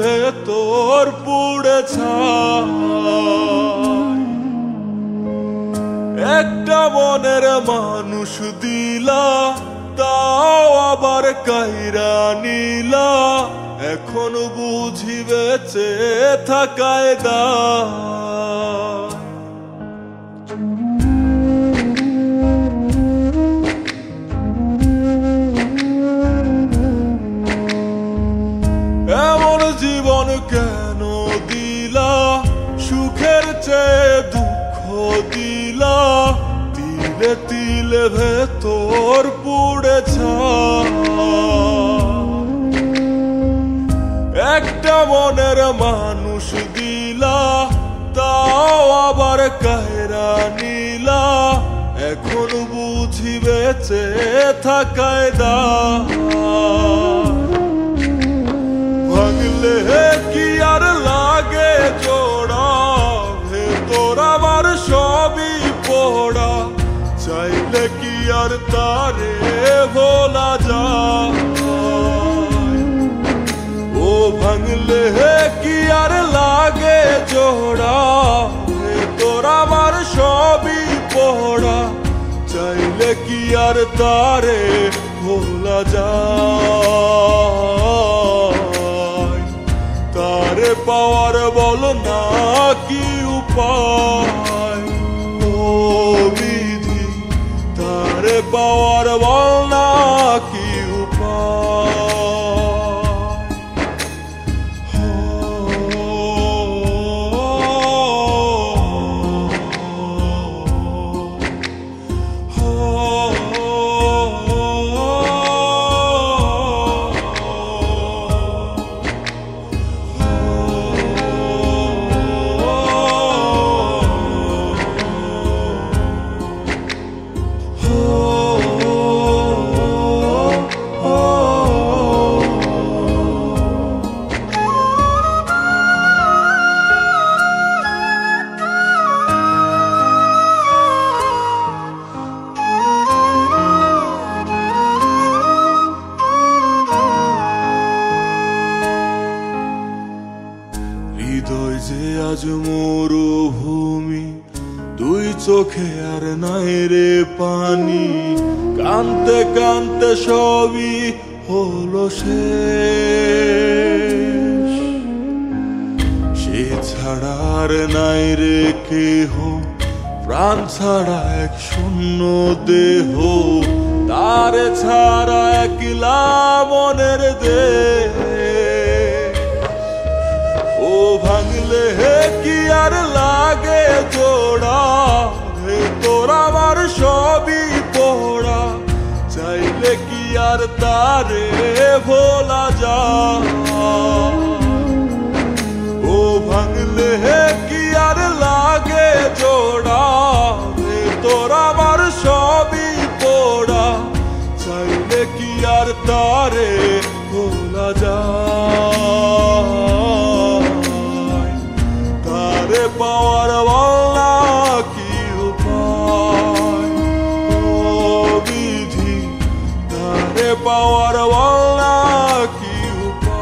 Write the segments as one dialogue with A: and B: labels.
A: ভেতর পুড়ে ছাই। একটা মনের মানুষ দিলা, তাও আবার কাইরা নিলা, এখন বুঝি বেঁচে থাকায় দায়। এমন জীবন কেন দিলা, সুখের চেয়ে দুঃখ দিলা, তিলে তিলে ভেতর পুড়ে ছাই। একটা মনের মানুষ দিলা, তাও আবার কায়রা নিলা, এখন বুঝি বেঁচে থাকায় দায়। ভাঙলে কি আর লাগে জোড়া, ভেতর আমার সবই পোড়া, চাইলে কি আর তারে ভোলা যায়। ও ভাঙলে কি আর লাগে জোড়া, ভেতর আমার সবই পোড়া, চাইলে কি আর তারে ভোলা যায়। তারে পাওয়ার বল না কি উপায়, ও বিধি তারে পাওয়ার বল না কি উপায়। হৃদয় যে আজ মরুভূমি, দুই চোখে আর নাই রে পানি, কানতে কানতে সবই হলো শেষ। সে ছাড়া আর নাই রে কেহ, প্রাণ ছাড়া এক শূন্য দেহ, তারে ছাড়া একলা মনের দেহ। ও ভাঙলে কি আর লাগে জোড়া, ভেতর আমার সবই পোড়া, চাইলে কি আর তারে ভোলা যায়। ও ভাঙলে কি আর লাগে জোড়া, ভেতর আমার সবই পোড়া, চাইলে কি আর তারে ভোলা যায়। তারে পাওয়ার বল না কি উপায়, ও বিধি তারে পাওয়ার বল না কি উপায়।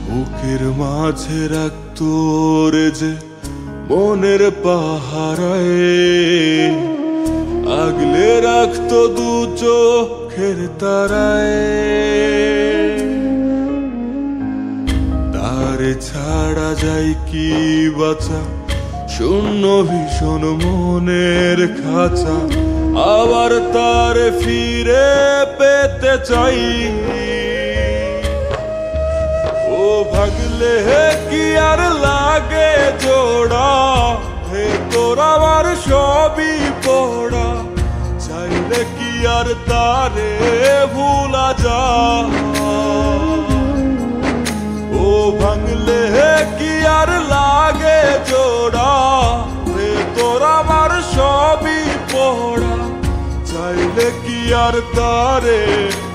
A: বুকের মাঝে রাখতো রে যে মনের পাহারায়, আগলে রাখতো দু চোখের তারায়। তারে ছাড়া যায় কি বাঁচা, শূন্য ভীষণ মনের খাঁচা, আবার তারে ফিরে পেতে চাই। ও ভাগলে কি আর লাগে জোড়া, ভেতর আমার সবই পোড়া, চাইলে কি আর তারে ভুলা যায়। ও ভাঙলে কি আর লাগে জোড়া, ভেতর আমার সবই পোড়া, চাইলে কি আর তারে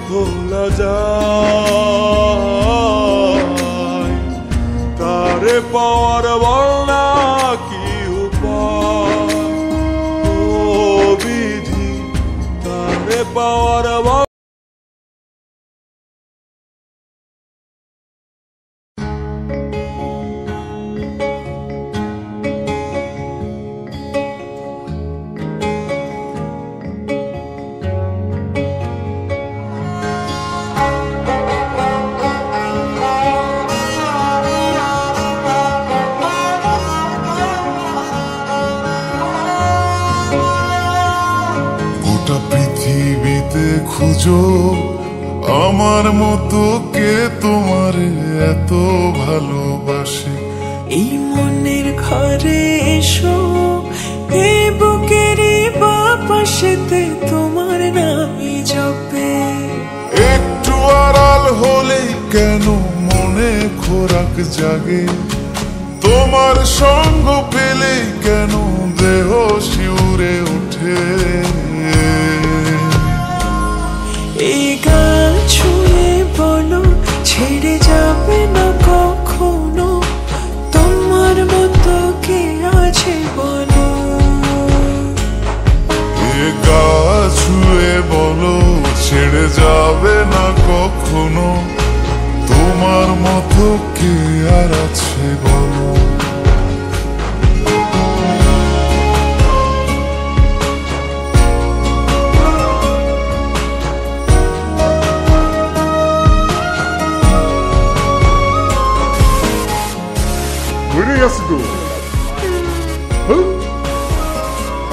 A: ভোলা যায়। তারে পাওয়ার বল না কি উপায়, ও বিধি তারে পাওয়ার বল।
B: পৃথিবীতে খুঁজো আমার মতো কে তোমার এত ভালোবাসে।
C: এই মনের ঘরে এসো, এই বুকেরই বাপাশেতে তোমার নামই জপে।
B: একটু আড়াল হলেই কেন মনে খোরাক জাগে, তোমার সঙ্গ পেলেই কেন দেহ শিউরে ওঠে।
C: এই গান ছুঁয়ে বলো ছেড়ে যাবে না কখনো, তোমার মতো কে আছে বলো।
B: এ গা ছুঁয়ে বলো ছেড়ে যাবে না কখনো, তোমার মতো কে আর আছে বলো।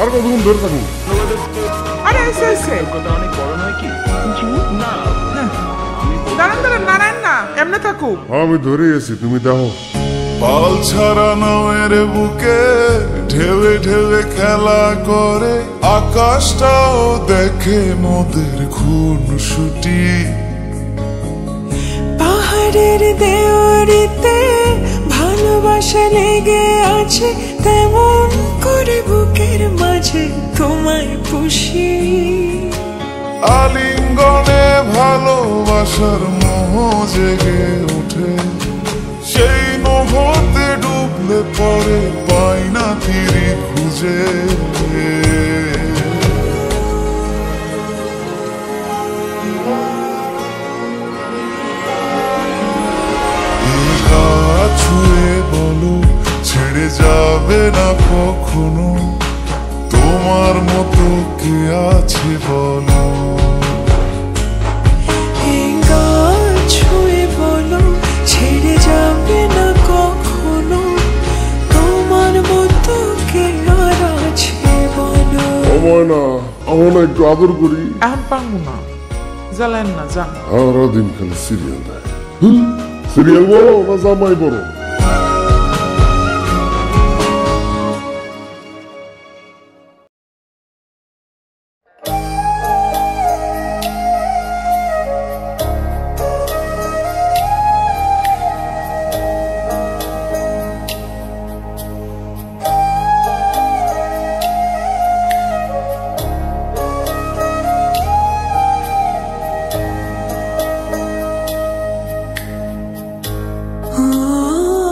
D: আর কতক্ষণ ধরে থাকুন?
E: আরে এসে এসে
F: অনেক বড় নয় কি? না
E: দাঁড়ান দাঁড়ান নারায়ণ না এমনি থাকুক।
D: আমি ধরে এসি, তুমি দেখো।
B: পাল ছাড়া নামের বুকে ঢেউে ঢেউে খেলা করে, আকাশটাও দেখে মোদের খুনসুটি।
C: পাহাড়ের দেওয়ারিতে ভালোবাসা লেগে আছে, তেমন করে বুকের মাঝে তোমায় পুষি।
B: আলিঙ্গনে ভালোবাসার মোহ জেগে ওঠে, সেই মোহতে ডুবলে পরে পাই না তীরে খুঁজে। ছুঁয়ে বলো ছেড়ে যাবে না কখনো, তোমার মতো কে আছে বলো।
C: ছুঁয়ে বলো ছেড়ে যাবে না কখনো, তোমার মতো কে আর আছে বলো।
D: সময় না, আমার না একটু আদর করি।
E: এখন পাঙ্গু না, জ্বালেন না যান।
D: সারা দিন খালি সিরিয়াল দেয়। সিরিয়াল বলো না জামাই বলো।
C: Oh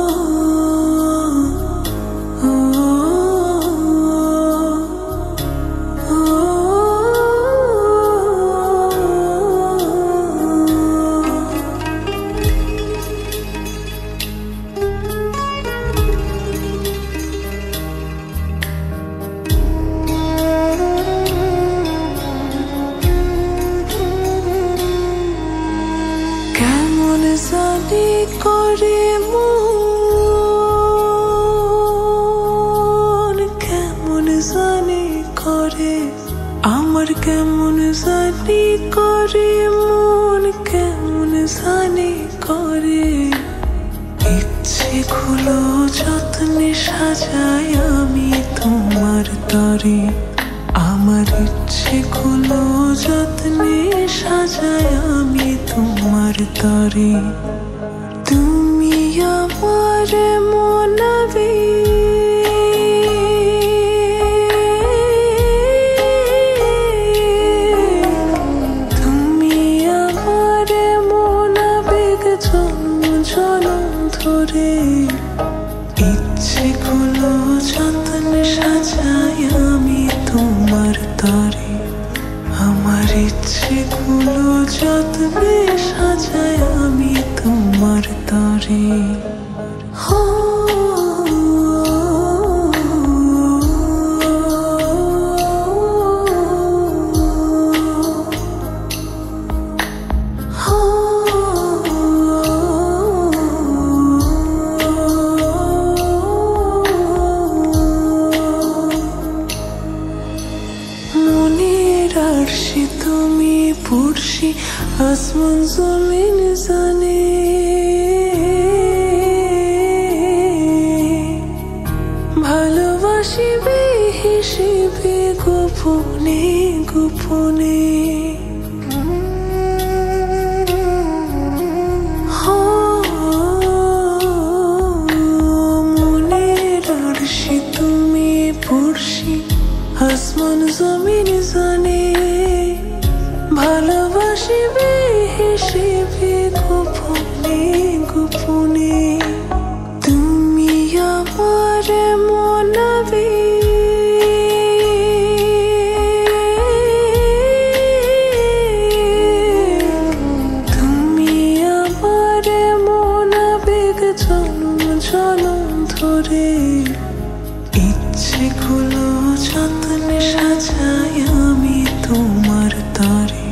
C: ইচ্ছেগুলো যত্নে সাজাই আমি তোমার তরে, আমার ইচ্ছেগুলো যত্নে সাজাই আমি তোমার তরে। তুমি আমার মনাবে, তুমি আমার মনাবেগ জন্ম জনম ধরে। ইচ্ছেগুলো যত্নে সাজাই আমি তোমার তরে, আমার ইচ্ছেগুলো যত্নে সাজাই আমি তোমার তরে। মনের আরশি তুমি পড়শি, আসমান জমিন জানে। ভালোবাসিবে হিসেবে গোপনে গোপনে। মনের আরশি তুমি পড়শি, আসমান জমিন জানে। ভালোবাসিবে হিসেবে গোপনে গোপনে। তুমি আমার মনাবে, তুমি আমার মনাবেগ জন্ম জনম ধরে। ইচ্ছেগুলো যত্নে সাজাই আমি তোমার তরে,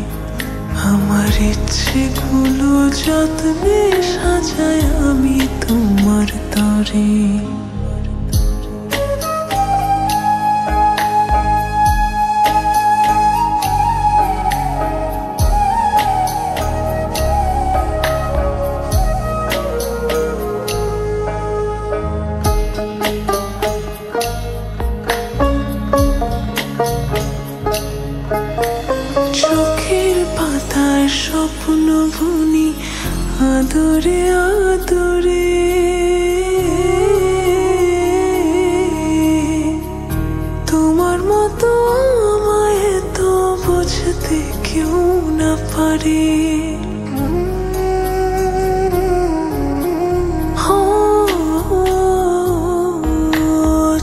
C: আমার ইচ্ছেগুলো যত্নে সাজাই আমি তোমার তরে। চোখের পাতায় স্বপ্ন বুনি আদরে আদরে। তোমার মতো আমায় তো বুঝতে কেউ না পারে।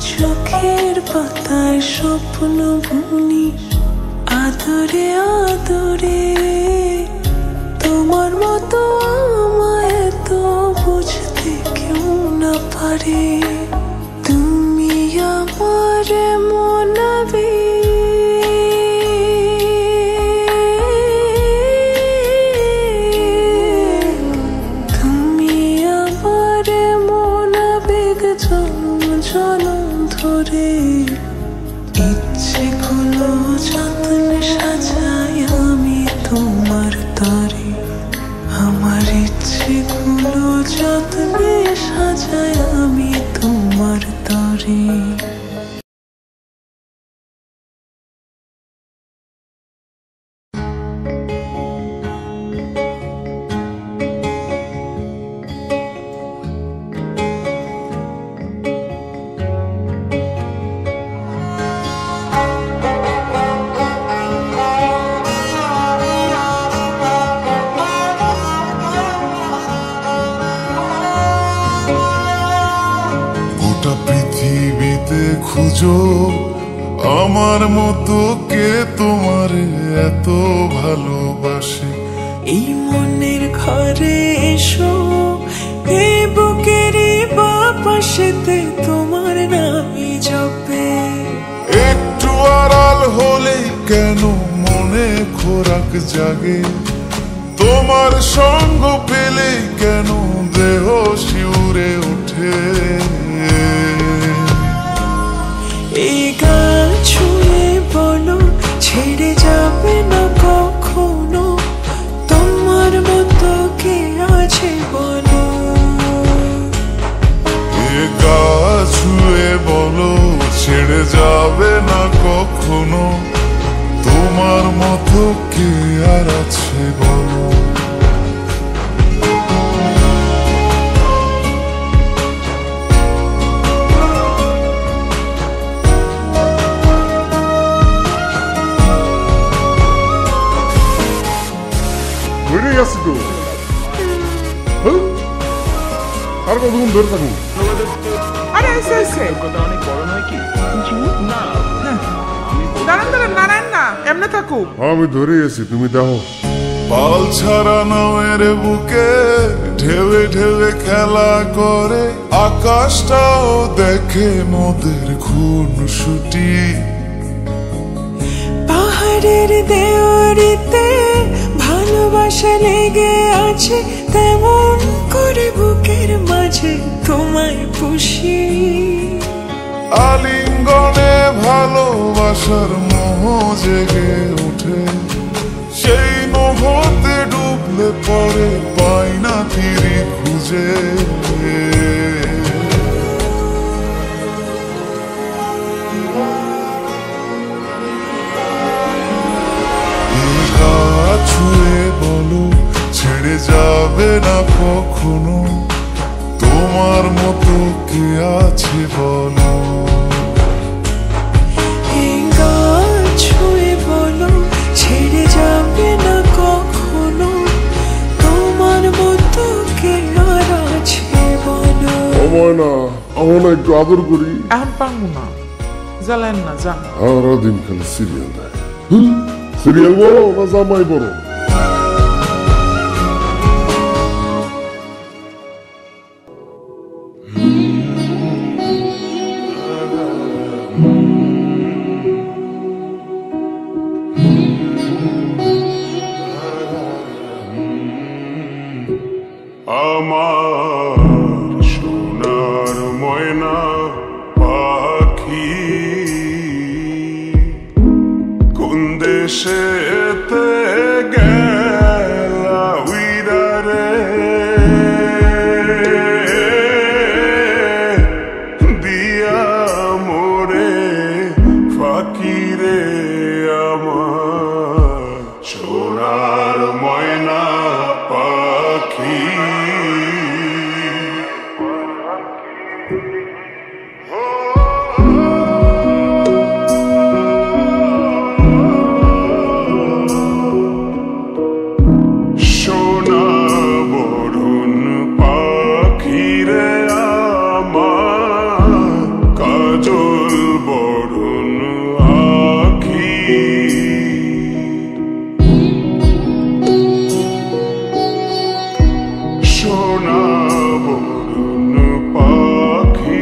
C: চোখের পাতায় স্বপ্ন বুনি আদরে আদরে। তোমার মতো আমায় তো বুঝতে কেউ না পারে। তুমি আমার মনাবে, তুমি আমার মনাবেগ জন্ম জনম ধরে। ইচ্ছেগুলো যত্নে সাজাই আমি তোমার তরে, আমার ইচ্ছেগুলো যত্নে সাজাই আমি তোমার তরে।
B: পৃথিবীতে খুঁজো আমার মতো কে তোমার এত ভালোবাসে।
C: এই মনের ঘরে এসো, এই বুকেরই বাপাশেতে তোমার নামই জপে।
B: একটু আড়াল হলেই কেন মনে খোরাক জাগে, তোমার সঙ্গ পেলে কেন দেহ শিউরে ওঠে।
C: এই গান ছুঁয়ে বলো ছেড়ে যাবে না কখনো, তোমার মতো কে আছে বলো।
B: ছেড়ে যাবে না কখনো, তোমার মতো কে আর আছে বলো।
D: ধরে গেছি তো, আর কতক্ষণ ধরে থাকুন?
E: আরে এসে এসে
F: কথা অনেক বড় নয় কি? না
E: দাঁড়ান দাঁড়ান নারায়ণ না এমনি থাকুক।
D: আমি ধরে গেছি, তুমি দেখো।
B: পাল ছাড়া নামের বুকে ঢেউে ঢেউে খেলা করে, আকাশটাও দেখে মোদের খুনসুটি।
C: পাহাড়ের দেওয়ারিতে ভালোবাসা লেগে আছে, তেমন করে বুকের মাঝে তোমায় পুষি।
B: আলিঙ্গনে ভালোবাসার মোহ জেগে ওঠে, সেই মোহতে ডুবলে পরে পাই না তীরে খুঁজে। ছুঁয়ে বলো ছেড়ে যাবে না কখনো, তোমার মতো কে আছে বলো।
C: ছুঁয়ে বলো ছেড়ে যাবে না কখনো, তোমার মতো কে আর আছে বলো।
D: সময় না, আমার না একটু আদর করি।
E: এখন পাঙ্গু না, জ্বালেন না যান।
D: সারাদিন খালি সিরিয়াল দেয়। সিরিয়াল বলো না জামাই বলো?
B: আমার সোনার ময়না পাখি, কোন দেশেতে গেলা উইরা রে, দিয়া মোরে ফাঁকি রে আমার সোনার ময়না পাখি। সোনা বরুণ পাখি রে আমার, কাজল বরুণ আখি। সোনা বরুণ পাখি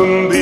A: আগুন